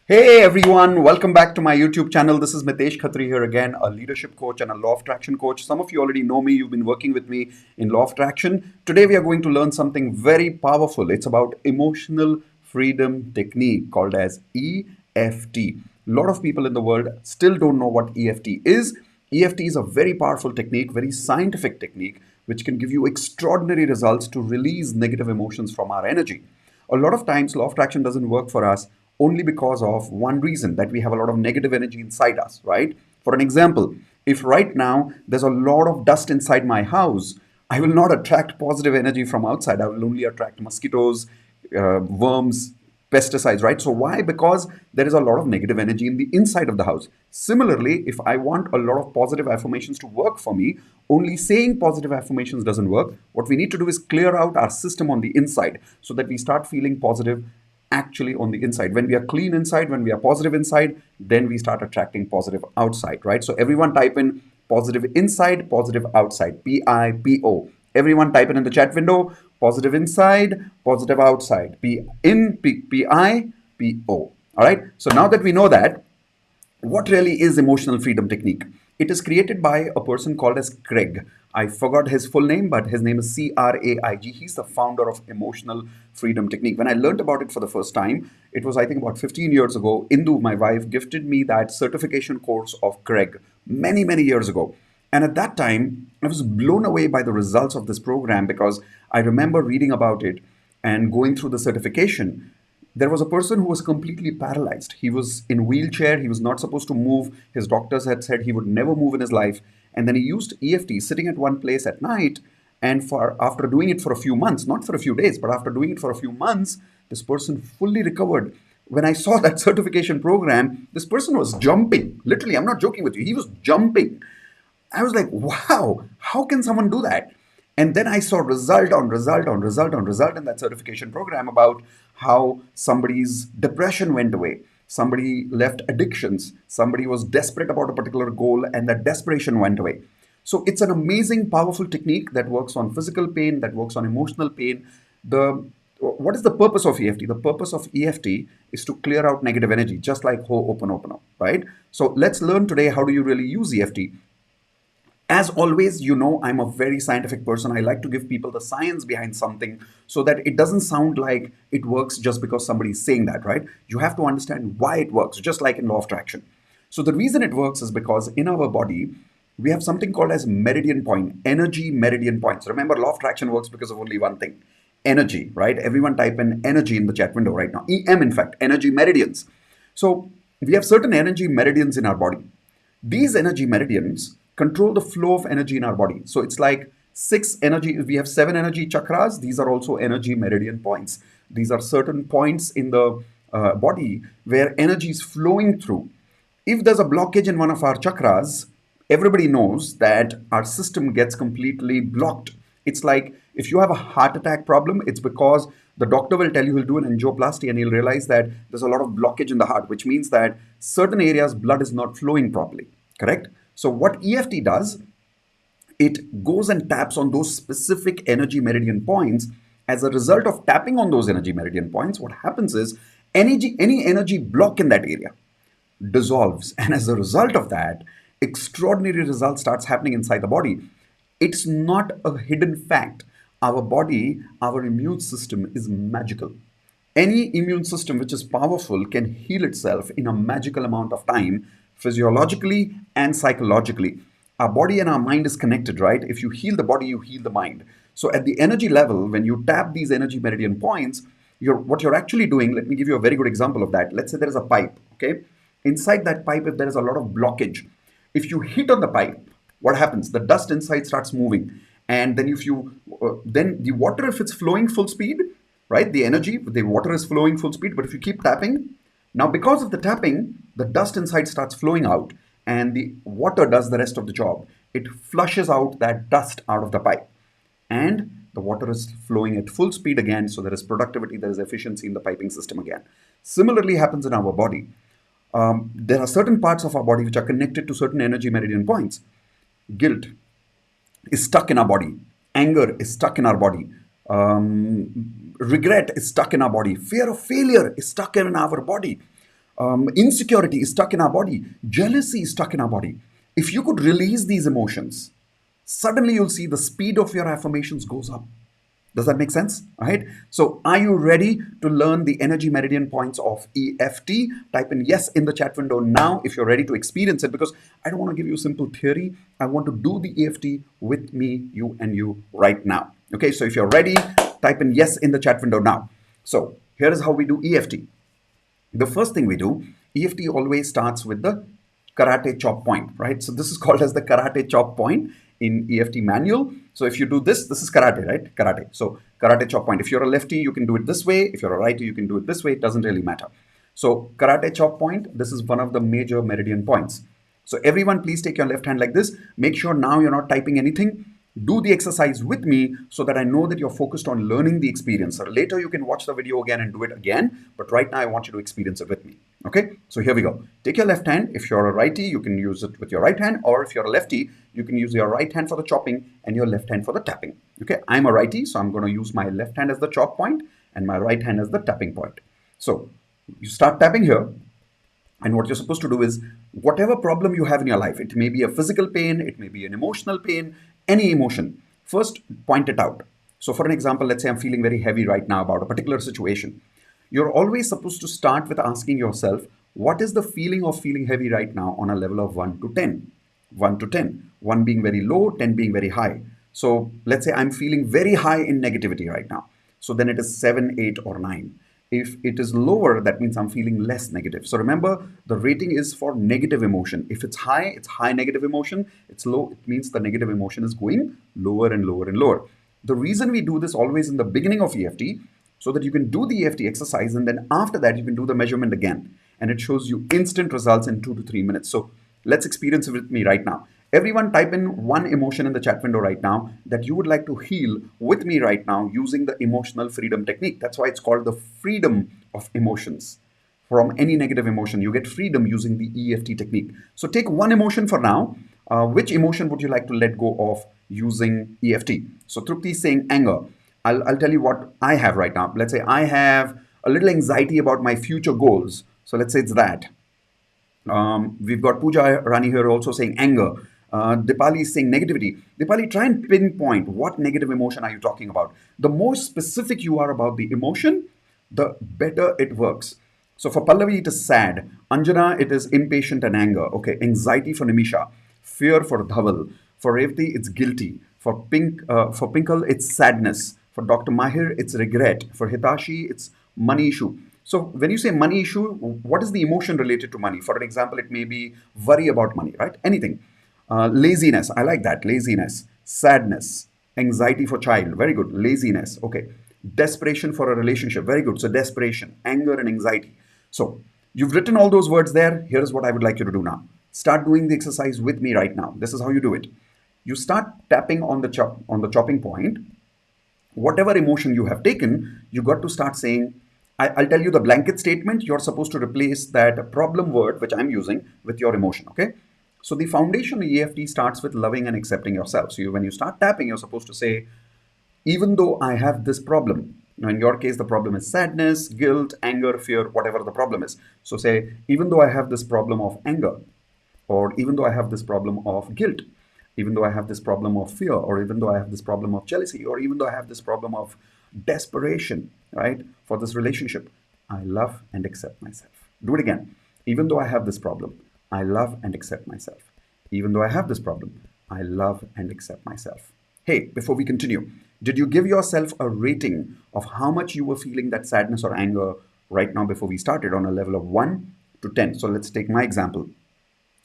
Hey everyone, welcome back to my YouTube channel. This is Mitesh Khatri here again, a leadership coach and a law of attraction coach. Some of you already know me, you've been working with me in law of attraction. Today we are going to learn something very powerful. It's about emotional freedom technique called as EFT. A lot of people in the world still don't know what EFT is. EFT is a very powerful technique, very scientific technique, which can give you extraordinary results to release negative emotions from our energy. A lot of times, law of attraction doesn't work for us only because of one reason, that we have a lot of negative energy inside us, right? For an example, if right now there's a lot of dust inside my house, I will not attract positive energy from outside. I will only attract mosquitoes, worms, pesticides, right? So why? Because there is a lot of negative energy in the inside of the house. Similarly, if I want a lot of positive affirmations to work for me, only saying positive affirmations doesn't work. What we need to do is clear out our system on the inside so that we start feeling positive actually on the inside. When we are clean inside, when we are positive inside, then we start attracting positive outside, right? So everyone type in positive inside, positive outside, PIPO. Everyone type in the chat window, positive inside, positive outside, PIPO. All right. So now that we know that, what really is emotional freedom technique? It is created by a person called as Craig. I forgot his full name, but his name is Craig. He's the founder of emotional freedom technique. When I learned about it for the first time, it was I think about 15 years ago. Indu, my wife, gifted me that certification course of Craig many years ago. And at that time, I was blown away by the results of this program because I remember reading about it and going through the certification. There was a person who was completely paralyzed. He was in wheelchair. He was not supposed to move. His doctors had said he would never move in his life. And then he used EFT, sitting at one place at night. And for after doing it for a few months, not for a few days, but after doing it for a few months, this person fully recovered. When I saw that certification program, this person was jumping. Literally, I'm not joking with you. He was jumping. I was like, wow, how can someone do that? And then I saw result on result on result on result in that certification program about how somebody's depression went away. Somebody left addictions. Somebody was desperate about a particular goal and that desperation went away. So it's an amazing, powerful technique that works on physical pain, that works on emotional pain. What is the purpose of EFT? The purpose of EFT is to clear out negative energy, just like Ho'oponopono, right? So let's learn today how do you really use EFT. As always, you know, I'm a very scientific person. I like to give people the science behind something so that it doesn't sound like it works just because somebody's saying that, right? You have to understand why it works, just like in law of attraction. So the reason it works is because in our body, we have something called as meridian point, energy meridian points. Remember, law of attraction works because of only one thing, energy, right? Everyone type in energy in the chat window right now. EM, in fact, energy meridians. So we have certain energy meridians in our body. These energy meridians control the flow of energy in our body. So it's like we have seven energy chakras. These are also energy meridian points. These are certain points in the body where energy is flowing through. If there's a blockage in one of our chakras, everybody knows that our system gets completely blocked. It's like if you have a heart attack problem, it's because the doctor will tell you he'll do an angioplasty and he'll realize that there's a lot of blockage in the heart, which means that certain areas blood is not flowing properly. Correct? So what EFT does, it goes and taps on those specific energy meridian points. As a result of tapping on those energy meridian points, what happens is any energy block in that area dissolves. And as a result of that, extraordinary results starts happening inside the body. It's not a hidden fact. Our body, our immune system is magical. Any immune system which is powerful can heal itself in a magical amount of time, physiologically and psychologically. Our body and our mind is connected, right? If you heal the body, you heal the mind. So at the energy level, when you tap these energy meridian points, what you're actually doing, let me give you a very good example of that. Let's say there is a pipe, okay? Inside that pipe, if there is a lot of blockage, if you hit on the pipe, what happens? The dust inside starts moving. And then then the water, if it's flowing full speed, right? The water is flowing full speed, but if you keep tapping, now because of the tapping, the dust inside starts flowing out and the water does the rest of the job. It flushes out that dust out of the pipe and the water is flowing at full speed again. So there is productivity, there is efficiency in the piping system again. Similarly happens in our body. There are certain parts of our body which are connected to certain energy meridian points. Guilt is stuck in our body. Anger is stuck in our body. Regret is stuck in our body. Fear of failure is stuck in our body. insecurity is stuck in our body, jealousy is stuck in our body. If you could release these emotions, suddenly you'll see the speed of your affirmations goes up. Does that make sense? All right. So, are you ready to learn the energy meridian points of EFT? Type in yes in the chat window now if you're ready to experience it, because I don't want to give you simple theory. I want to do the EFT with me, you, and you right now. Okay. So, if you're ready, type in yes in the chat window now. So, here is how we do EFT. The first thing we do, EFT always starts with the karate chop point, right? So this is called as the karate chop point in EFT manual. So if you do this, this is karate, right? Karate. So karate chop point. If you're a lefty, you can do it this way. If you're a righty, you can do it this way. It doesn't really matter. So karate chop point, this is one of the major meridian points. So everyone, please take your left hand like this. Make sure now you're not typing anything. Do the exercise with me so that I know that you're focused on learning the experience. Or later you can watch the video again and do it again. But right now I want you to experience it with me. Okay, so here we go. Take your left hand. If you're a righty, you can use it with your right hand. Or if you're a lefty, you can use your right hand for the chopping and your left hand for the tapping. Okay, I'm a righty, so I'm going to use my left hand as the chop point and my right hand as the tapping point. So you start tapping here. And what you're supposed to do is, whatever problem you have in your life, it may be a physical pain, it may be an emotional pain, any emotion, first point it out. So for an example, let's say I'm feeling very heavy right now about a particular situation. You're always supposed to start with asking yourself, what is the feeling of feeling heavy right now on a level of 1 to 10? 1 to 10. 1 being very low, 10 being very high. So let's say I'm feeling very high in negativity right now. So then it is 7, 8, or 9. If it is lower, that means I'm feeling less negative. So remember, the rating is for negative emotion. If it's high negative emotion. It's low, it means the negative emotion is going lower and lower and lower. The reason we do this always in the beginning of EFT, so that you can do the EFT exercise and then after that you can do the measurement again. And it shows you instant results in 2 to 3 minutes. So let's experience it with me right now. Everyone type in one emotion in the chat window right now that you would like to heal with me right now using the emotional freedom technique. That's why it's called the freedom of emotions. From any negative emotion, you get freedom using the EFT technique. So take one emotion for now. Which emotion would you like to let go of using EFT? So Trupti is saying anger. I'll tell you what I have right now. Let's say I have a little anxiety about my future goals. So let's say it's that. We've got Pooja Rani here also saying anger. Dipali is saying negativity. Dipali, try and pinpoint what negative emotion are you talking about. The more specific you are about the emotion, the better it works. So for Pallavi, it is sad. Anjana, it is impatient and anger. Okay, anxiety for Nimisha. Fear for Dhaval. For Revati, it's guilty. For Pinkle, it's sadness. For Dr. Mahir, it's regret. For Hitashi, it's money issue. So when you say money issue, what is the emotion related to money? For an example, it may be worry about money, right? Anything. Laziness, I like that. Laziness. Sadness. Anxiety for child. Very good. Laziness. Okay. Desperation for a relationship. Very good. So desperation, anger and anxiety. So you've written all those words there. Here's what I would like you to do now. Start doing the exercise with me right now. This is how you do it. You start tapping on the chopping point. Whatever emotion you have taken, you got to start saying, I'll tell you the blanket statement. You're supposed to replace that problem word, which I'm using, with your emotion, okay? So the foundation of EFT starts with loving and accepting yourself. So when you start tapping, you're supposed to say, even though I have this problem. Now, in your case, the problem is sadness, guilt, anger, fear, whatever the problem is. So say, even though I have this problem of anger, or even though I have this problem of guilt, even though I have this problem of fear, or even though I have this problem of jealousy, or even though I have this problem of desperation, right, for this relationship, I love and accept myself. Do it again. Even though I have this problem, I love and accept myself. Even though I have this problem, I love and accept myself. Hey, before we continue, did you give yourself a rating of how much you were feeling that sadness or anger right now before we started on a level of 1 to 10? So let's take my example.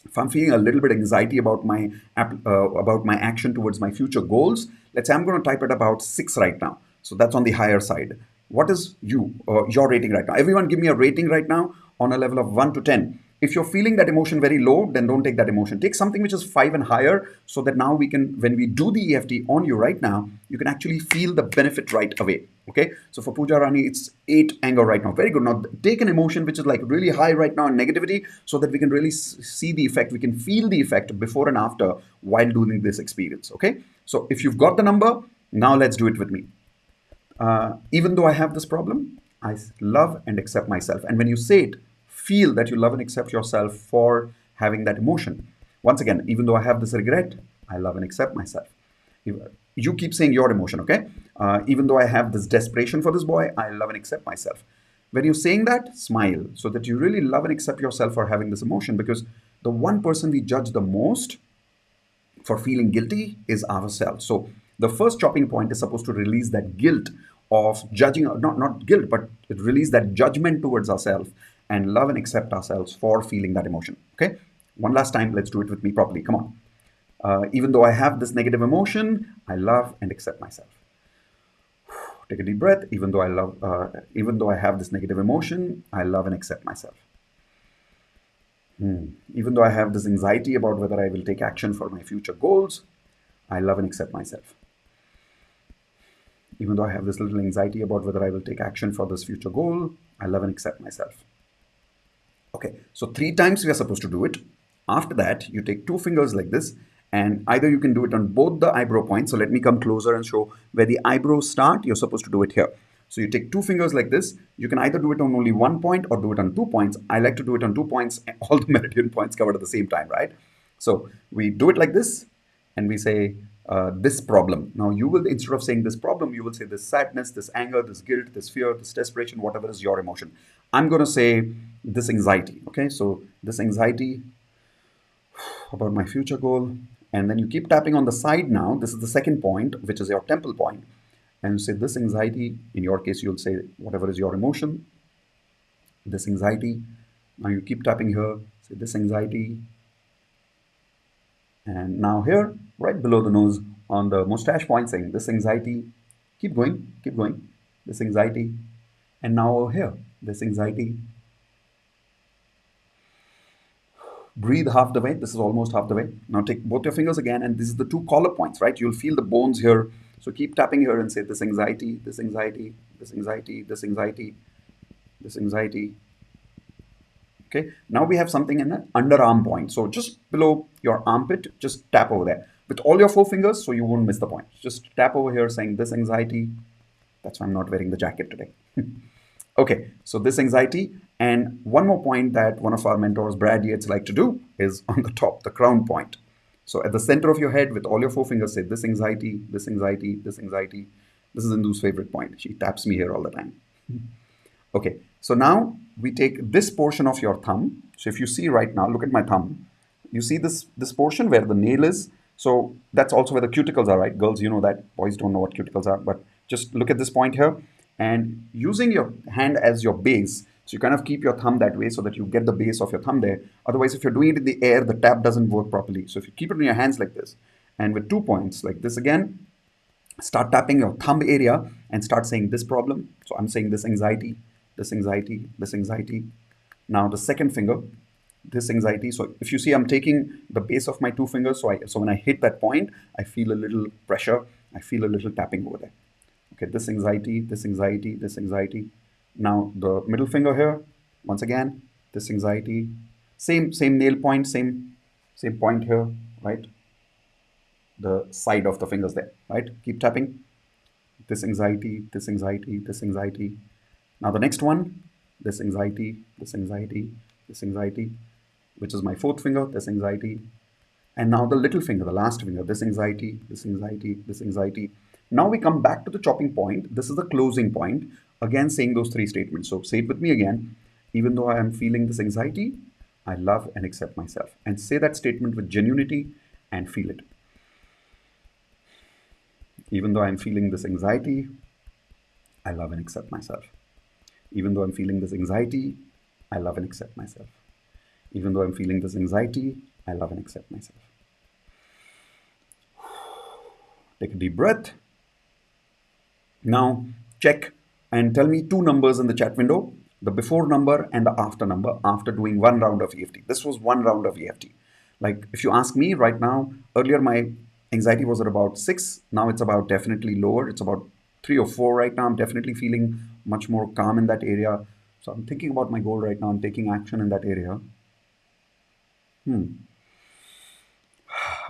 If I'm feeling a little bit anxiety about my action towards my future goals, let's say I'm going to type it about 6 right now. So that's on the higher side. What is your rating right now? Everyone give me a rating right now on a level of 1 to 10. If you're feeling that emotion very low, then don't take that emotion. Take something which is 5 and higher, so that now we can, when we do the EFT on you right now, you can actually feel the benefit right away. Okay. So for Pooja Rani, it's 8 anger right now. Very good. Now take an emotion which is like really high right now in negativity, so that we can really see the effect. We can feel the effect before and after while doing this experience. Okay. So if you've got the number, now let's do it with me. Even though I have this problem, I love and accept myself. And when you say it, feel that you love and accept yourself for having that emotion. Once again, even though I have this regret, I love and accept myself. You keep saying your emotion, okay? Even though I have this desperation for this boy, I love and accept myself. When you're saying that, smile so that you really love and accept yourself for having this emotion, because the one person we judge the most for feeling guilty is ourselves. So the first chopping point is supposed to release that guilt of judging, not guilt, but it release that judgment towards ourselves and love and accept ourselves for feeling that emotion. Okay, one last time, let's do it with me properly. Come on. Even though I have this negative emotion, I love and accept myself. Take a deep breath. Even though I have this negative emotion, I love and accept myself. Even though I have this anxiety about whether I will take action for my future goals, I love and accept myself. Even though I have this little anxiety about whether I will take action for this future goal, I love and accept myself. Okay, so 3 times we are supposed to do it. After that, you take 2 fingers like this, and either you can do it on both the eyebrow points. So let me come closer and show where the eyebrows start. You're supposed to do it here. So you take 2 fingers like this. You can either do it on only 1 point or do it on 2 points. I like to do it on 2 points, all the meridian points covered at the same time, right? So we do it like this, and we say this problem. Now you will, instead of saying this problem, you will say this sadness, this anger, this guilt, this fear, this desperation, whatever is your emotion. I'm going to say this anxiety. Okay, so this anxiety about my future goal. And then you keep tapping on the side now. This is the second point, which is your temple point. And you say this anxiety. In your case, you'll say whatever is your emotion. This anxiety. Now you keep tapping here. Say this anxiety. And now here, right below the nose on the mustache point, saying this anxiety. Keep going, keep going. This anxiety. And now over here, this anxiety. Breathe half the way. This is almost half the way. Now take both your fingers again, and this is the 2 collar points, right? You'll feel the bones here. So keep tapping here and say this anxiety, this anxiety, this anxiety, this anxiety, this anxiety. Okay, now we have something in the underarm point. So just below your armpit, just tap over there with all your 4 fingers so you won't miss the point. Just tap over here saying this anxiety. That's why I'm not wearing the jacket today. Okay, so this anxiety. And one more point that one of our mentors, Brad Yates, like to do is on the top, the crown point. So at the center of your head with all your 4 fingers, say this anxiety, this anxiety, this anxiety. This is Indu's favorite point. She taps me here all the time. Okay, so now we take this portion of your thumb. So if you see right now, look at my thumb. You see this portion where the nail is. So that's also where the cuticles are, right? Girls, you know that. Boys don't know what cuticles are. But just look at this point here. And using your hand as your base, so you kind of keep your thumb that way so that you get the base of your thumb there. Otherwise, if you're doing it in the air, the tap doesn't work properly. So if you keep it in your hands like this, and with 2 points like this again, start tapping your thumb area and start saying this problem. So I'm saying this anxiety, this anxiety, this anxiety. Now the second finger, this anxiety. So if you see, I'm taking the base of my 2 fingers. So when I hit that point, I feel a little pressure. I feel a little tapping over there. Okay, this anxiety, this anxiety, this anxiety. Now the middle finger here, once again, this anxiety, same nail point, same point here, right? The side of the fingers there, right? Keep tapping. This anxiety, this anxiety, this anxiety. Now the next one, this anxiety, this anxiety, this anxiety, which is my 4th finger, this anxiety. And now the little finger, the last finger, this anxiety, this anxiety, this anxiety. Now we come back to the chopping point. This is the closing point. Again, saying those 3 statements. So say it with me again. Even though I am feeling this anxiety, I love and accept myself. And say that statement with genuinity and feel it. Even though I'm feeling this anxiety, I love and accept myself. Even though I'm feeling this anxiety, I love and accept myself. Even though I'm feeling this anxiety, I love and accept myself. Take a deep breath. Now check and tell me 2 numbers in the chat window, the before number and the after number after doing 1 round of EFT. This was 1 round of EFT. Like if you ask me right now, earlier my anxiety was at about 6. Now it's about definitely lower. It's about 3 or 4 right now. I'm definitely feeling much more calm in that area. So I'm thinking about my goal right now. I'm taking action in that area. I'm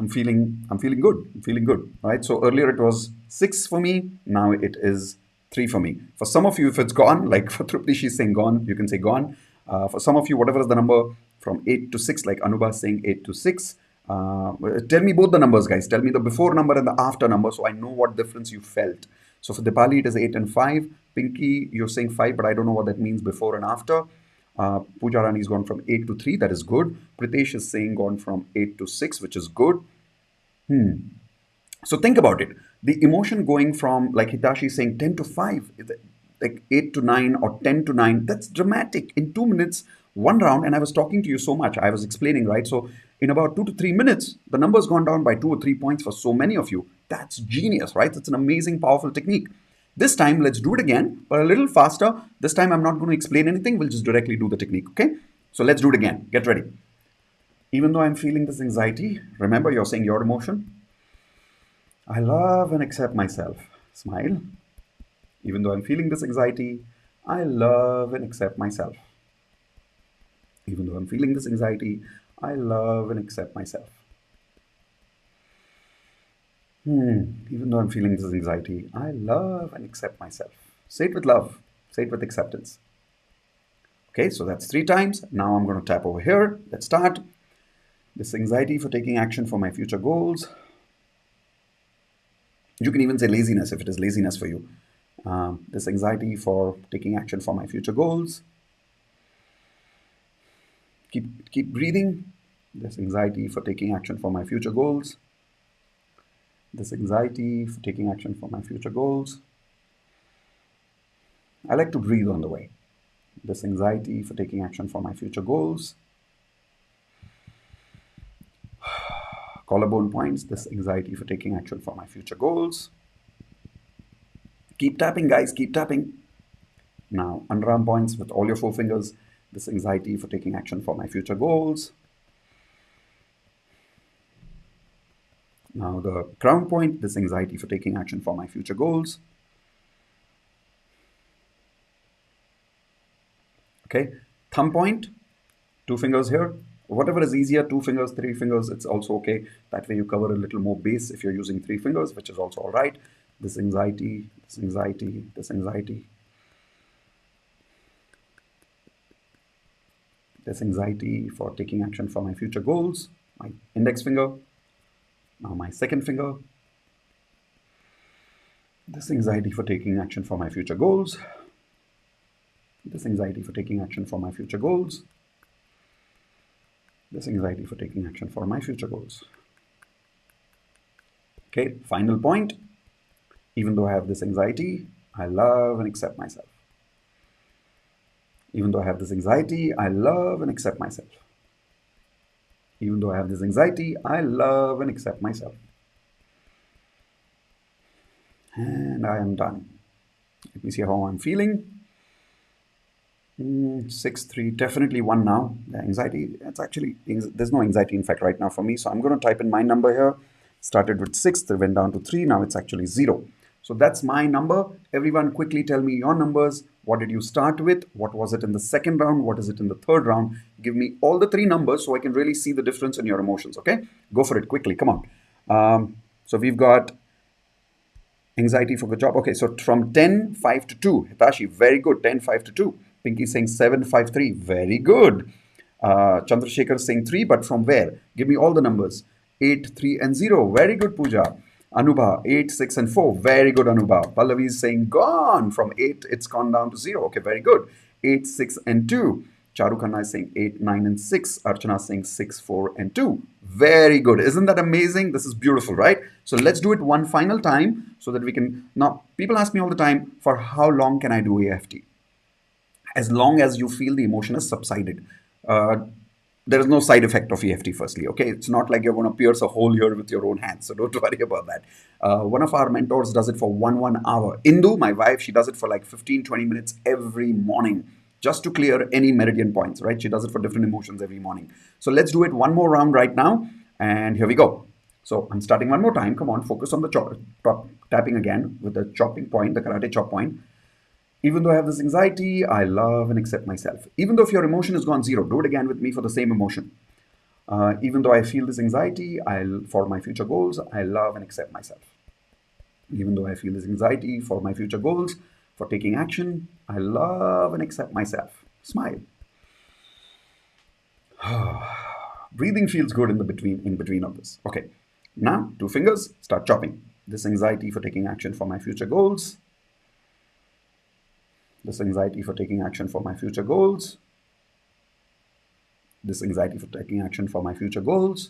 feeling good. I'm feeling good, right? So earlier it was 6 for me. Now it is 3 for me. For some of you, if it's gone, like for Trupti, she's saying gone, you can say gone. For some of you, whatever is the number from 8 to 6, like Anubha is saying 8 to 6, tell me both the numbers, guys. Tell me the before number and the after number so I know what difference you felt. So for Dipali, it is 8 and 5. Pinky, you're saying 5, but I don't know what that means before and after. Pooja Rani's gone from 8 to 3. That is good. Pritesh is saying gone from 8 to 6, which is good. So think about it. The emotion going from, like Hitashi saying, 10 to 5, like 8 to 9 or 10 to 9, that's dramatic. In 2 minutes, one round, and I was talking to you so much, I was explaining, right? So in about 2 to 3 minutes, the number's gone down by 2 or 3 points for so many of you. That's genius, right? It's an amazing, powerful technique. This time, let's do it again, but a little faster. This time, I'm not going to explain anything. We'll just directly do the technique, okay? So let's do it again. Get ready. Even though I'm feeling this anxiety, remember you're saying your emotion. I love and accept myself. Smile. Even though I'm feeling this anxiety, I love and accept myself. Even though I'm feeling this anxiety, I love and accept myself. Even though I'm feeling this anxiety, I love and accept myself. Say it with love. Say it with acceptance. Okay, so that's 3 times. Now I'm going to tap over here. Let's start. This anxiety for taking action for my future goals. You can even say laziness if it is laziness for you. This anxiety for taking action for my future goals. Keep breathing. This anxiety for taking action for my future goals. This anxiety for taking action for my future goals. I like to breathe on the way. This anxiety for taking action for my future goals. Collarbone points. This anxiety for taking action for my future goals. Keep tapping, guys. Keep tapping. Now, underarm points with all your 4 fingers. This anxiety for taking action for my future goals. Now, the crown point. This anxiety for taking action for my future goals. Okay. Thumb point. 2 fingers here. Whatever is easier, 2 fingers, 3 fingers, it's also okay. That way you cover a little more base if you're using 3 fingers, which is also all right. This anxiety, this anxiety, this anxiety. This anxiety for taking action for my future goals. My index finger. Now my second finger. This anxiety for taking action for my future goals. This anxiety for taking action for my future goals. This anxiety for taking action for my future goals. Okay, final point. Even though I have this anxiety, I love and accept myself. Even though I have this anxiety, I love and accept myself. Even though I have this anxiety, I love and accept myself. And I am done. Let me see how I'm feeling. 6, 3, definitely 1 now. The anxiety, it's actually, there's no anxiety in fact right now for me. So I'm going to type in my number here. Started with 6, then went down to 3. Now it's actually 0. So that's my number. Everyone quickly tell me your numbers. What did you start with? What was it in the second round? What is it in the third round? Give me all the 3 numbers so I can really see the difference in your emotions. Okay, go for it quickly. Come on. So we've got anxiety for the job. Okay, so from 10, 5 to 2. Hitashi, very good. 10, 5 to 2. Pinky saying 7, 5, 3. Very good. Chandrasekhar saying 3, but from where? Give me all the numbers. 8, 3, and 0. Very good, Pooja. Anubha, 8, 6, and 4. Very good, Anubha. Pallavi is saying gone. From 8, it's gone down to 0. Okay, very good. 8, 6, and 2. Charukhanna is saying 8, 9, and 6. Archana is saying 6, 4, and 2. Very good. Isn't that amazing? This is beautiful, right? So let's do it one final time so that we can... Now, people ask me all the time, for how long can I do EFT? As long as you feel the emotion has subsided. There is no side effect of EFT, firstly, okay? It's not like you're going to pierce a hole here with your own hands, so don't worry about that. One of our mentors does it for 1 hour. Indu, my wife, she does it for like 15, 20 minutes every morning just to clear any meridian points, right? She does it for different emotions every morning. So let's do it one more round right now, and here we go. So I'm starting one more time. Come on, focus on the tapping again with the chopping point, the karate chop point. Even though I have this anxiety, I love and accept myself. Even though if your emotion has gone 0, do it again with me for the same emotion. Even though I feel this anxiety, for my future goals, I love and accept myself. Even though I feel this anxiety for my future goals, for taking action, I love and accept myself. Smile. Breathing feels good in between of this. Okay. Now, two fingers, start chopping. This anxiety for taking action for my future goals. This anxiety for taking action for my future goals. This anxiety for taking action for my future goals.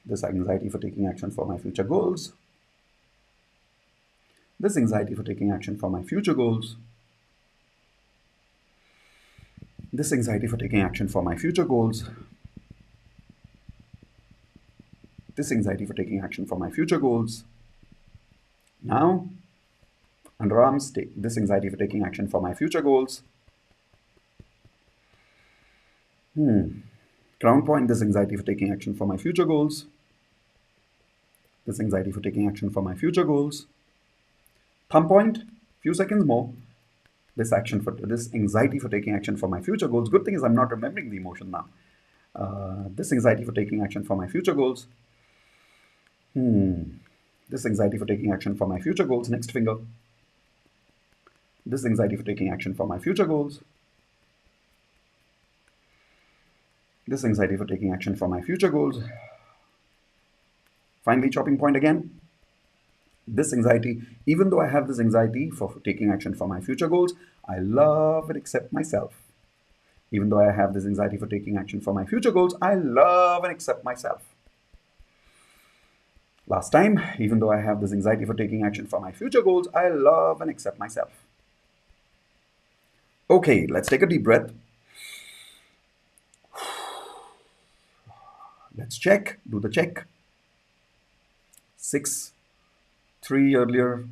This anxiety for taking action for my future goals. This anxiety for taking action for my future goals. This anxiety for taking action for my future goals. This anxiety for taking action for my future goals. Now, underarms, take this anxiety for taking action for my future goals. Crown point, this anxiety for taking action for my future goals. This anxiety for taking action for my future goals. Thumb point, few seconds more. This anxiety for taking action for my future goals. Good thing is I'm not remembering the emotion now. This anxiety for taking action for my future goals. This anxiety for taking action for my future goals. Next finger. This anxiety for taking action for my future goals. This anxiety for taking action for my future goals. Finally, chopping point again. This anxiety, even though I have this anxiety for taking action for my future goals, I love and accept myself. Even though I have this anxiety for taking action for my future goals, I love and accept myself. Last time, even though I have this anxiety for taking action for my future goals, I love and accept myself. Okay, let's take a deep breath. Let's check, do the check. 6, 3 earlier,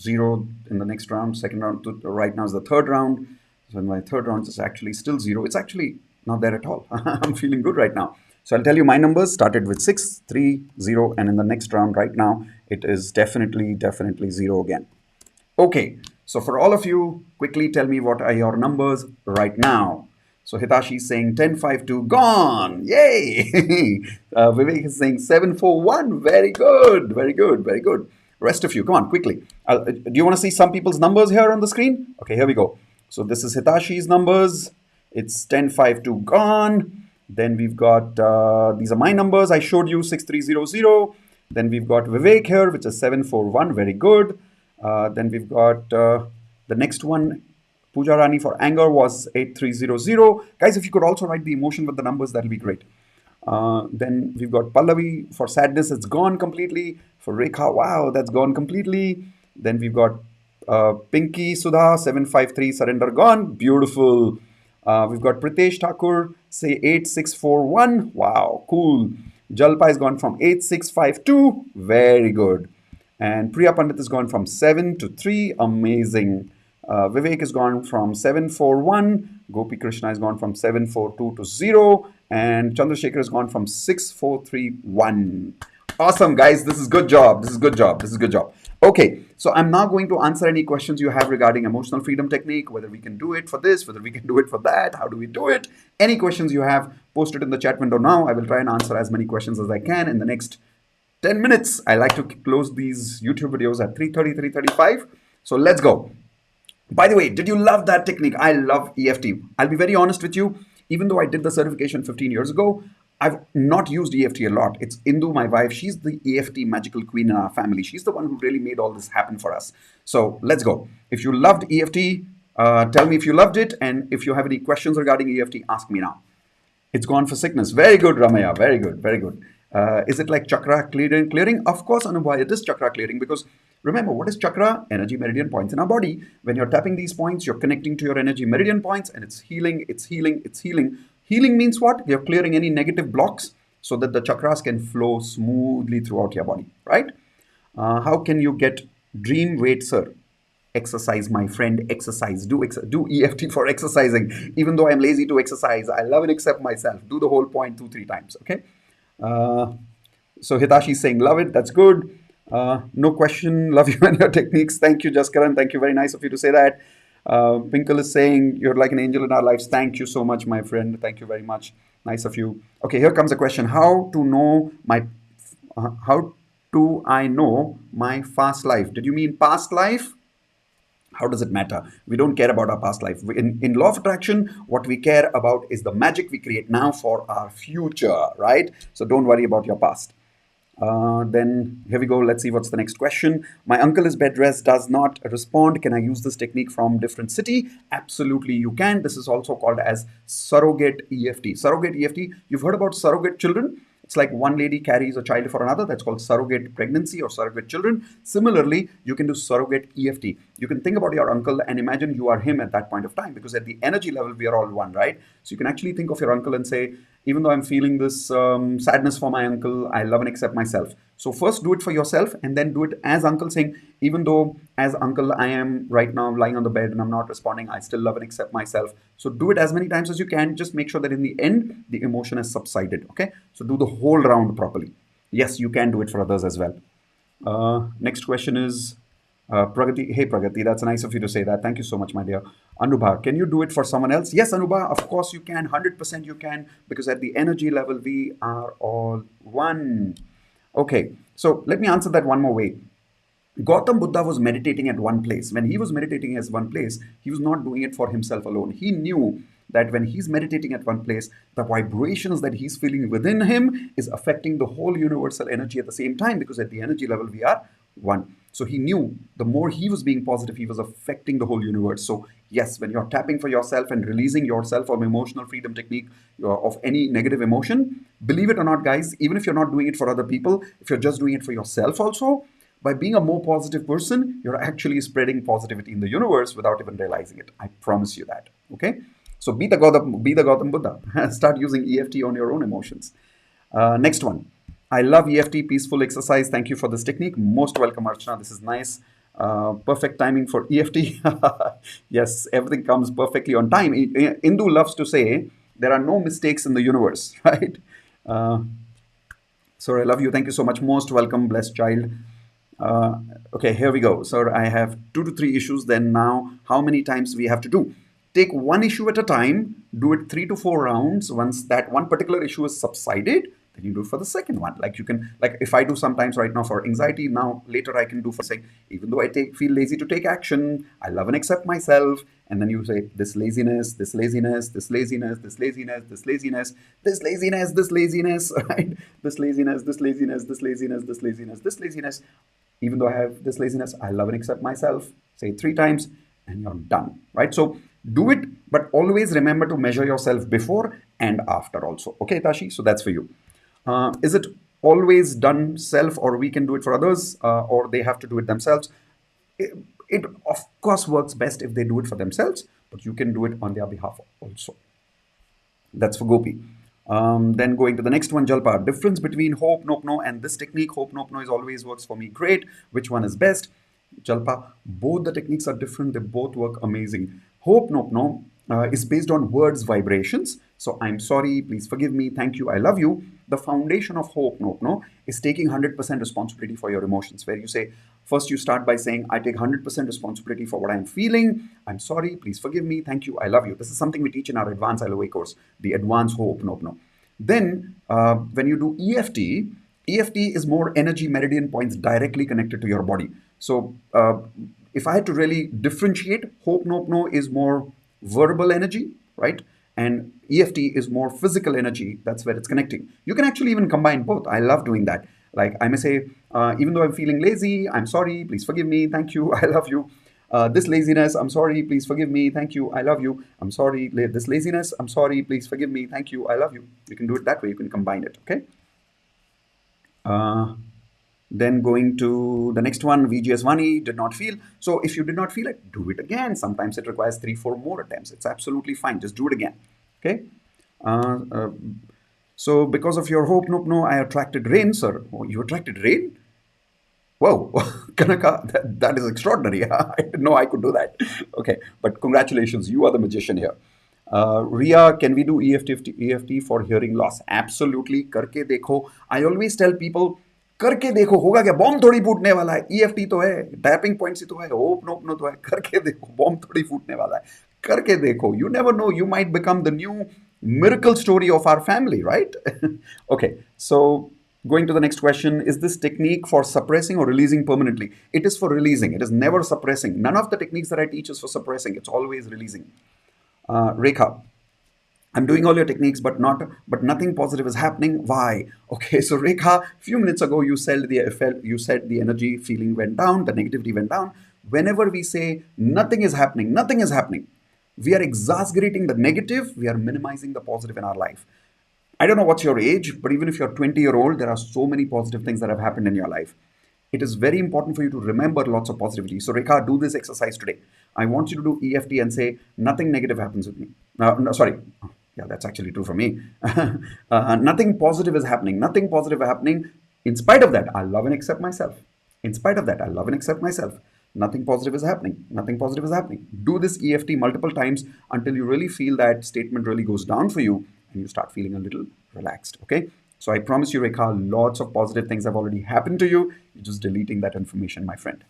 0 in the next round, second round, right now is the third round. So in my third round, it's actually still 0. It's actually not there at all. I'm feeling good right now. So I'll tell you my numbers started with 6, 3, 0, and in the next round right now, it is definitely 0 again. Okay, so for all of you, quickly tell me what are your numbers right now. So Hitashi is saying 1052 gone. Yay! Vivek is saying 741. Very good. Very good. Very good. Rest of you, come on, quickly. Do you want to see some people's numbers here on the screen? Okay, here we go. So this is Hitashi's numbers. It's 1052 gone. Then we've got, these are my numbers. I showed you 6300. Then we've got Vivek here, which is 741. Very good. Then we've got the next one. Pooja Rani for anger was 8300. Guys, if you could also write the emotion with the numbers, that'll be great. Then we've got Pallavi for sadness, it's gone completely. For Rekha, wow, that's gone completely. Then we've got Pinky Sudha, 753, surrender gone, beautiful. We've got Pritesh Thakur, say 8641, wow, cool. Jalpa has gone from 8652, very good. And Priya Pandit has gone from 7 to 3, amazing. Vivek has gone from 741. Gopi Krishna has gone from 742 to 0. And Chandrasekhar has gone from 6431. Awesome, guys. This is good job. This is good job. This is good job. Okay, so I'm now going to answer any questions you have regarding emotional freedom technique, whether we can do it for this, whether we can do it for that, how do we do it? Any questions you have, post it in the chat window now. I will try and answer as many questions as I can in the next 10 minutes. I like to close these YouTube videos at 3:30, 3:35. So let's go. By the way, did you love that technique? I love EFT. I'll be very honest with you. Even though I did the certification 15 years ago, I've not used EFT a lot. It's Indu, my wife. She's the EFT magical queen in our family. She's the one who really made all this happen for us. So let's go. If you loved EFT, tell me if you loved it. And if you have any questions regarding EFT, ask me now. It's gone for sickness. Very good, Ramaya. Very good. Very good. Is it like chakra clearing? Of course, Anubhai, it is chakra clearing because remember, what is chakra? Energy meridian points in our body. When you're tapping these points, you're connecting to your energy meridian points and it's healing, it's healing, it's healing. Healing means what? You're clearing any negative blocks so that the chakras can flow smoothly throughout your body, right? How can you get dream weight, sir? Exercise, my friend, exercise. Do EFT for exercising. Even though I'm lazy to exercise, I love and accept myself. Do the whole point 2-3 times, okay? So Hitashi is saying, love it. That's good. No question. Love you and your techniques. Thank you, Jaskaran. Thank you. Very nice of you to say that. Pinkle is saying, you're like an angel in our lives. Thank you so much, my friend. Thank you very much. Nice of you. Okay, here comes a question. How do I know my fast life? Did you mean past life? How does it matter? We don't care about our past life. In law of attraction, what we care about is the magic we create now for our future, right? So don't worry about your past. Then here we go. Let's see what's the next question. My uncle is bed rest, does not respond. Can I use this technique from different city? Absolutely, you can. This is also called as surrogate EFT. Surrogate EFT. You've heard about surrogate children? It's like one lady carries a child for another. That's called surrogate pregnancy or surrogate children. Similarly, you can do surrogate EFT. You can think about your uncle and imagine you are him at that point of time, because at the energy level, we are all one, right? So you can actually think of your uncle and say, even though I'm feeling this sadness for my uncle, I love and accept myself. So first do it for yourself and then do it as uncle, saying, even though as uncle I am right now lying on the bed and I'm not responding, I still love and accept myself. So do it as many times as you can. Just make sure that in the end, the emotion has subsided. Okay. So do the whole round properly. Yes, you can do it for others as well. Next question is Pragati. Hey, Pragati, that's nice of you to say that. Thank you so much, my dear. Anubha, can you do it for someone else? Yes, Anubha, of course you can. 100% you can, because at the energy level, we are all one. Okay, so let me answer that one more way. Gautam Buddha was meditating at one place. When he was meditating at one place, he was not doing it for himself alone. He knew that when he's meditating at one place, the vibrations that he's feeling within him is affecting the whole universal energy at the same time, because at the energy level, we are one. So he knew the more he was being positive, he was affecting the whole universe. So, yes, when you're tapping for yourself and releasing yourself from emotional freedom technique of any negative emotion, believe it or not, guys, even if you're not doing it for other people, if you're just doing it for yourself also, by being a more positive person, you're actually spreading positivity in the universe without even realizing it. I promise you that. Okay? So be the Gautam Buddha. Start using EFT on your own emotions. Next one. I love EFT, peaceful exercise. Thank you for this technique. Most welcome, Archana. This is nice. Perfect timing for EFT. Yes, everything comes perfectly on time. Indu loves to say there are no mistakes in the universe, right? Sir, I love you. Thank you so much. Most welcome, blessed child. Uh, okay, here we go. So I have 2 to 3 issues. Then now, how many times we have to do? Take one issue at a time. Do it 3 to 4 rounds. Once that one particular issue is subsided, then you do it for the second one. Like you can, like if I do sometimes right now for anxiety, now later I can do for saying, even though I feel lazy to take action, I love and accept myself. And then you say this laziness, this laziness, this laziness, this laziness, this laziness, this laziness, this laziness, right? This laziness, this laziness, this laziness, this laziness, this laziness. Even though I have this laziness, I love and accept myself. Say it 3 times and you're done, right? So do it, but always remember to measure yourself before and after also. Okay, Tashi? So that's for you. Is it always done self, or we can do it for others, or they have to do it themselves? It of course works best if they do it for themselves, but you can do it on their behalf also. That's for Gopi. Then going to the next one, Jalpa. Difference between Ho'oponopono and this technique. Ho'oponopono is always works for me great. Which one is best? Jalpa, both the techniques are different. They both work amazing. Ho'oponopono is based on words vibrations. So I'm sorry, please forgive me, thank you, I love you. The foundation of Ho'oponopono is taking 100% responsibility for your emotions, where you say, first you start by saying, I take 100% responsibility for what I'm feeling. I'm sorry, please forgive me, thank you, I love you. This is something we teach in our advanced LOA course, the advanced Ho'oponopono. Then when you do EFT, EFT is more energy meridian points directly connected to your body. So if I had to really differentiate, Ho'oponopono is more verbal energy, right? And EFT is more physical energy. That's where it's connecting. You can actually even combine both. I love doing that. Like I may say, even though I'm feeling lazy, I'm sorry, please forgive me, thank you, I love you. This laziness, I'm sorry, please forgive me, thank you, I love you. I'm sorry, this laziness, I'm sorry, please forgive me, thank you, I love you. You can do it that way. You can combine it. Okay. Then going to the next one, VGS Vani, did not feel. So if you did not feel it, do it again. Sometimes it requires 3, 4 more attempts. It's absolutely fine. Just do it again. Okay. So because of your Ho'oponopono, I attracted rain, sir. Oh, you attracted rain? Whoa, Kanaka, that is extraordinary. I didn't know I could do that. Okay, but congratulations, you are the magician here. Ria, can we do EFT for hearing loss? Absolutely, करके देखो. I always tell people, करके देखो, होगा क्या? Bomb थोड़ी फूटने वाला है. EFT तो है, टैपिंग पॉइंट्स ही तो है, Ho'oponopono तो है. करके देखो, बॉम्ब थोड़ी फूटने वाला है. करके देखो. You never know, you might become the new miracle story of our family, right? Okay, so Going to the next question, is this technique for suppressing or releasing permanently? It is for releasing. It is never suppressing. None of the techniques that I teach is for suppressing. It's always releasing. Rekha, I'm doing all your techniques, but nothing positive is happening. Why? Okay, so Rekha, few minutes ago you said the energy feeling went down, the negativity went down. Whenever we say nothing is happening, we are exaggerating the negative, we are minimizing the positive in our life. I don't know what's your age, but even if you're 20-year-old, there are so many positive things that have happened in your life. It is very important for you to remember lots of positivity. So, Rekha, do this exercise today. I want you to do EFT and say, nothing negative happens with me. No, sorry. Yeah, that's actually true for me. Nothing positive is happening. Nothing positive is happening. In spite of that, I love and accept myself. In spite of that, I love and accept myself. Nothing positive is happening. Nothing positive is happening. Do this EFT multiple times until you really feel that statement really goes down for you and you start feeling a little relaxed. Okay? So I promise you, Rekha, lots of positive things have already happened to you. You're just deleting that information, my friend.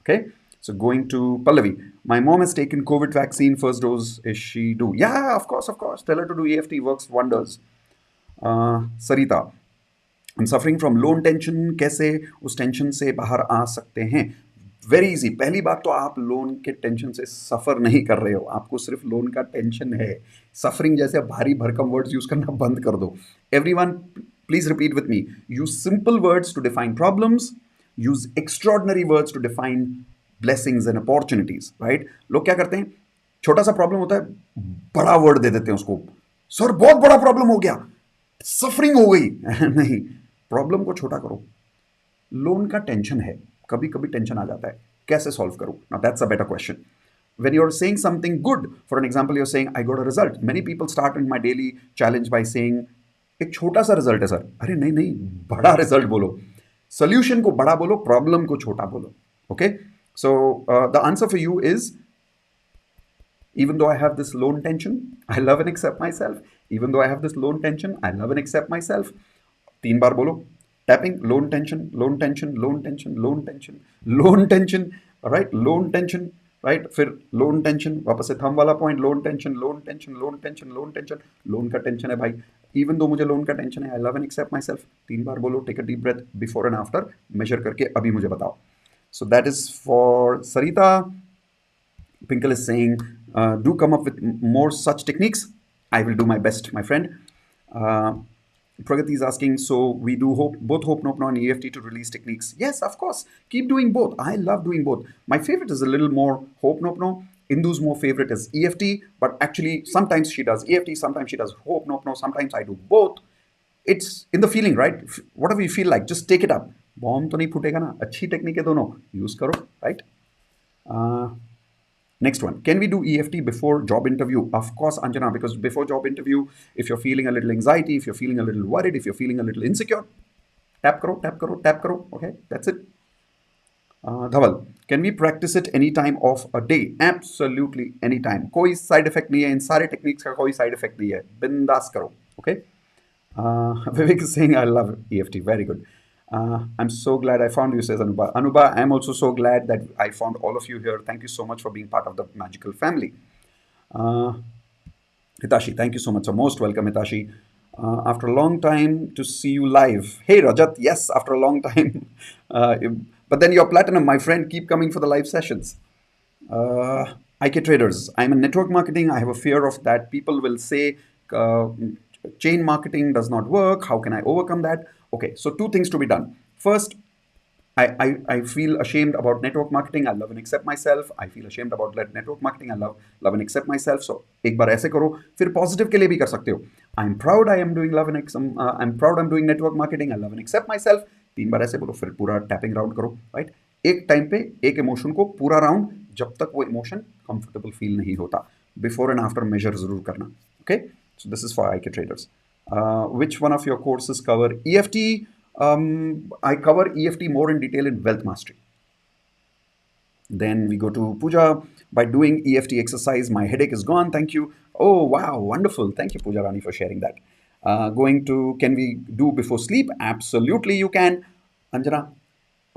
Okay? So going to Pallavi. My mom has taken COVID vaccine, first dose. Is she do? Yeah, of course, of course. Tell her to do EFT, works wonders. Sarita. I'm suffering from loan tension, कैसे उस tension से बाहर आ सकते हैं? Very easy. पहली बात तो आप लोन के टेंशन से सफ़र नहीं कर रहे हो, आपको सिर्फ लोन का टेंशन है. सफरिंग जैसे भारी भरकम वर्ड्स यूज़ करना बंद कर दो. Everyone please repeat with me. Use simple words to define problems, use extraordinary words to define blessings and opportunities. Right? लोग क्या करते हैं, छोटा सा प्रॉब्लम होता है, बड़ा वर्ड दे देते हैं उसको. सर बहुत बड़ा प्रॉब्लम हो गया, सफरिंग हो गई. नहीं, प्रॉब्लम को छोटा करो. लोन का टेंशन है, कभी कभी टेंशन आ जाता है, कैसे सॉल्व करूं? Now that's a better question. When you're saying something good, for an example, you're saying I got a result. Many people start in my daily challenge by saying एक छोटा सा रिजल्ट है sir. अरे नहीं नहीं, बड़ा result बोलो. Solution को बड़ा बोलो, प्रॉब्लम को छोटा बोलो. Okay? So the answer for you is, even though I have this loan tension, I love and accept myself. Even though I have this loan tension, I love and accept myself. 3 बार बोलो. Tapping, loan tension, loan tension, loan tension, loan tension, loan tension. Right? Loan tension. Right? फिर loan tension, वापस से thumb वाला point, loan tension, loan tension, loan tension, loan tension. Loan का tension है भाई. Even though मुझे लोन का टेंशन है, I love and accept myself. 3 बार बोलो. Take a deep breath, before and after measure करके अभी मुझे बताओ. So that is for Sarita. Pinkle is saying, do come up with more such techniques. I will do my best, my friend. Pragati is asking, so we do both Ho'oponopono and EFT to release techniques. Yes, of course. Keep doing both. I love doing both. My favorite is a little more Ho'oponopono. Indu's more favorite is EFT, but actually sometimes she does EFT, sometimes she does Ho'oponopono, sometimes I do both. It's in the feeling, right? Whatever you feel like, just take it up. Bomb तो नहीं फूटेगा ना. अच्छी technique है दोनों, use करो. Right? Next one, can we do EFT before job interview? Of course, Anjana, because before job interview, if you're feeling a little anxiety, if you're feeling a little worried, if you're feeling a little insecure, tap karo, tap karo, tap karo. Okay, that's it. Dhaval, can we practice it any time of a day? Absolutely any time. कोई side effect नहीं है, इन सारे techniques का कोई side effect नहीं है. बिंदास करो. Okay. Vivek is saying I love EFT. Very good. I'm so glad I found you, says Anuba. Anuba, I'm also so glad that I found all of you here. Thank you so much for being part of the magical family. Hitashi, thank you so much. So most welcome, Hitashi. After a long time to see you live. Hey, Rajat, yes, after a long time. But then you're platinum, my friend. Keep coming for the live sessions. IK Traders, I'm in network marketing. I have a fear of that. People will say, chain marketing does not work. How can I overcome that? Okay, so 2 things to be done. First, I feel ashamed about network marketing. I love and accept myself. I feel ashamed about network marketing. I love and accept myself. So एक बार ऐसे करो, फिर positive के लिए भी कर सकते हो. I'm proud I am doing I'm proud I'm doing network marketing. I love and accept myself. 3 बार ऐसे बोलो, फिर पूरा टैपिंग राउंड करो. राइट? एक टाइम पे एक इमोशन को पूरा राउंड, जब तक वो इमोशन कंफर्टेबल फील नहीं होता. बिफोर एंड आफ्टर मेजर जरूर करना. Okay? So this is for IK traders. Which one of your courses cover EFT? I cover EFT more in detail in Wealth Mastery. Then we go to Pooja. By doing EFT exercise, my headache is gone. Thank you. Oh, wow, wonderful. Thank you, Pooja Rani, for sharing that. Going to, can we do before sleep? Absolutely, you can. Anjana,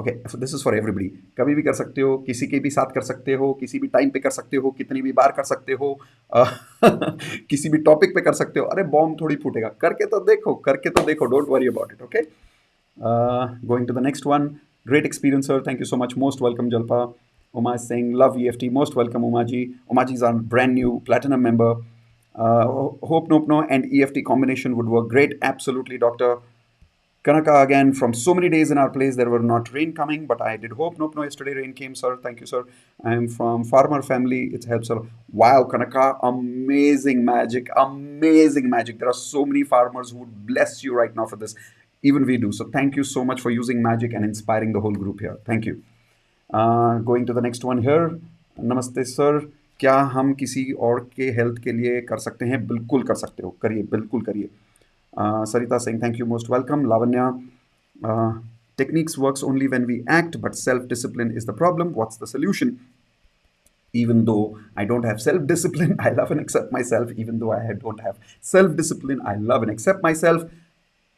okay, so this is for everybody. कभी भी कर सकते हो, किसी के भी साथ कर सकते हो, किसी भी टाइम पे कर सकते हो, कितनी भी बार कर सकते हो, किसी भी टॉपिक पे कर सकते हो. अरे बॉम्ब थोड़ी फूटेगा, करके तो देखो, करके तो देखो. Don't worry about it. Okay? Going to the next one. Great experience, sir. Thank you so much. Most welcome, Jalpa. Uma is saying, love EFT. Most welcome, Umaji. Umaji is our brand new platinum member. Hope Nopno and EFT combination would work great. Absolutely, Doctor. Kanaka again, from so many days in our place, there were not rain coming, but I did hope. Nope, no, yesterday rain came, sir. Thank you, sir. I am from farmer family. It helps, sir. Wow, Kanaka, amazing magic, amazing magic. There are so many farmers who would bless you right now for this. Even we do. So thank you so much for using magic and inspiring the whole group here. Thank you. Going to the next one here. नमस्ते sir, क्या हम किसी और के health के लिए कर सकते हैं? बिल्कुल कर सकते हो, करिए, बिल्कुल करिए. Sarita saying thank you, most welcome. Lavanya, techniques works only when we act, but self-discipline is the problem. What's the solution? Even though I don't have self-discipline, I love and accept myself. Even though I don't have self-discipline, I love and accept myself.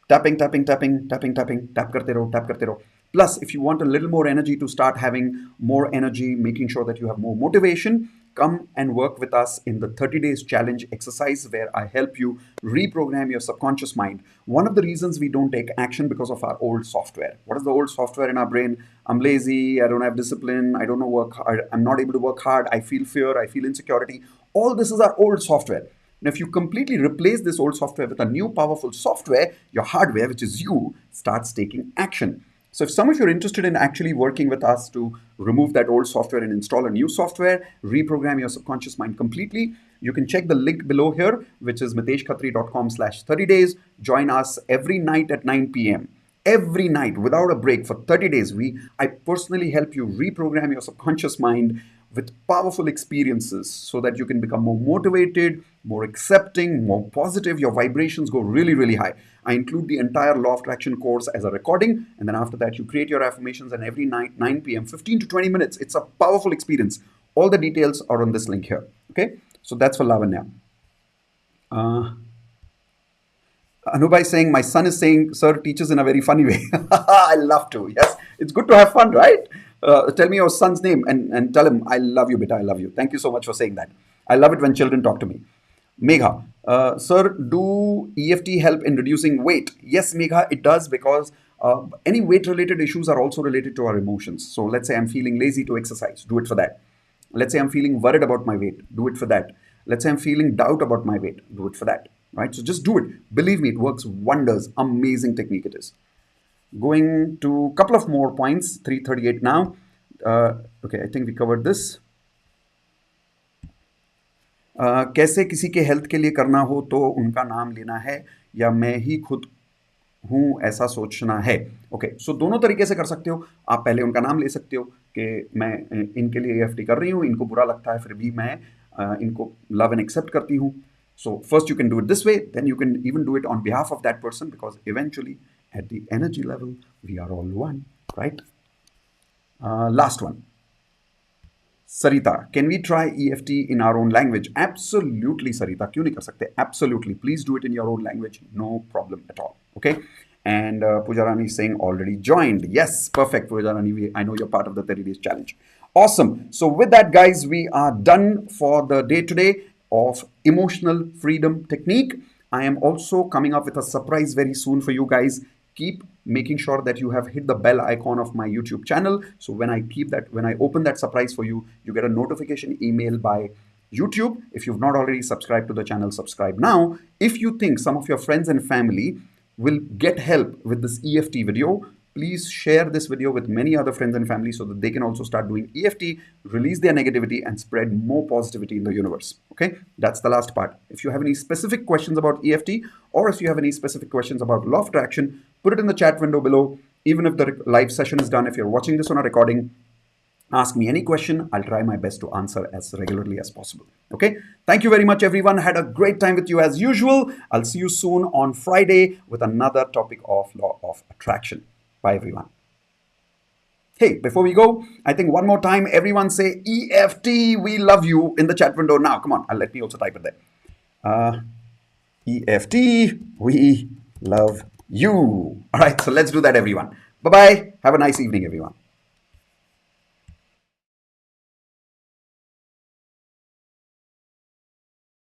Tapping, tapping, tapping, tapping, tapping, tap karte raho, tap karte raho. Plus, if you want a little more energy to start having more energy, making sure that you have more motivation, come and work with us in the 30 days challenge exercise where I help you reprogram your subconscious mind. One of the reasons we don't take action because of our old software. What is the old software in our brain? I'm lazy, I don't have discipline, I don't know work hard, I'm not able to work hard, I feel fear, I feel insecurity. All this is our old software. Now, if you completely replace this old software with a new powerful software, your hardware, which is you, starts taking action. So if some of you are interested in actually working with us to remove that old software and install a new software, reprogram your subconscious mind completely, you can check the link below here, which is miteshkhatri.com/30 days. Join us every night at 9 p.m. Every night without a break for 30 days. I personally help you reprogram your subconscious mind with powerful experiences so that you can become more motivated, more accepting, more positive. Your vibrations go really, really high. I include the entire Law of Attraction course as a recording, and then after that, you create your affirmations, and every night, 9 p.m., 15 to 20 minutes. It's a powerful experience. All the details are on this link here. Okay, so that's for Lavanya. Anubai saying, my son is saying, sir teaches in a very funny way. I love to. Yes, it's good to have fun, right? Tell me your son's name and tell him, I love you, beta, I love you. Thank you so much for saying that. I love it when children talk to me. Megha, sir, do EFT help in reducing weight? Yes, Megha, it does, because any weight related issues are also related to our emotions. So let's say I'm feeling lazy to exercise, do it for that. Let's say I'm feeling worried about my weight, do it for that. Let's say I'm feeling doubt about my weight, do it for that. Right? So just do it. Believe me, it works wonders. Amazing technique it is. Going to a couple of more points, 338 now. Okay, I think we covered this. कैसे किसी के health के लिए करना हो तो उनका नाम लेना है या मैं ही खुद हूँ ऐसा सोचना है. ओके, सो दोनों तरीके से कर सकते हो. आप पहले उनका नाम ले सकते हो कि मैं इनके लिए EFT कर रही हूँ, इनको बुरा लगता है, फिर भी मैं इनको लव एंड एक्सेप्ट करती हूँ. So first you can do it this way, then you can even do it on behalf of that person, because eventually at the energy level, we are all one, right? Last one. Sarita, can we try EFT in our own language? Absolutely, Sarita. क्यों नहीं कर सकते? Absolutely. Please do it in your own language. No problem at all. Okay? And Pujarani is saying already joined. Yes, perfect, Pujarani. I know you're part of the 30 days challenge. Awesome. So with that, guys, we are done for the day today of emotional freedom technique. I am also coming up with a surprise very soon for you guys. Keep making sure that you have hit the bell icon of my YouTube channel. So when I open that surprise for you, you get a notification email by YouTube. If you've not already subscribed to the channel, subscribe now. If you think some of your friends and family will get help with this EFT video, please share this video with many other friends and family so that they can also start doing EFT, release their negativity, and spread more positivity in the universe. Okay, that's the last part. If you have any specific questions about EFT, or if you have any specific questions about Law of Attraction, put it in the chat window below. Even if the live session is done, if you're watching this on a recording, ask me any question. I'll try my best to answer as regularly as possible. Okay. Thank you very much, everyone. Had a great time with you as usual. I'll see you soon on Friday with another topic of Law of Attraction. Bye, everyone. Hey, before we go, I think one more time, everyone say EFT, we love you in the chat window now. Come on, let me also type it there. EFT, we love you. All right, so let's do that, everyone. Bye-bye. Have a nice evening, everyone.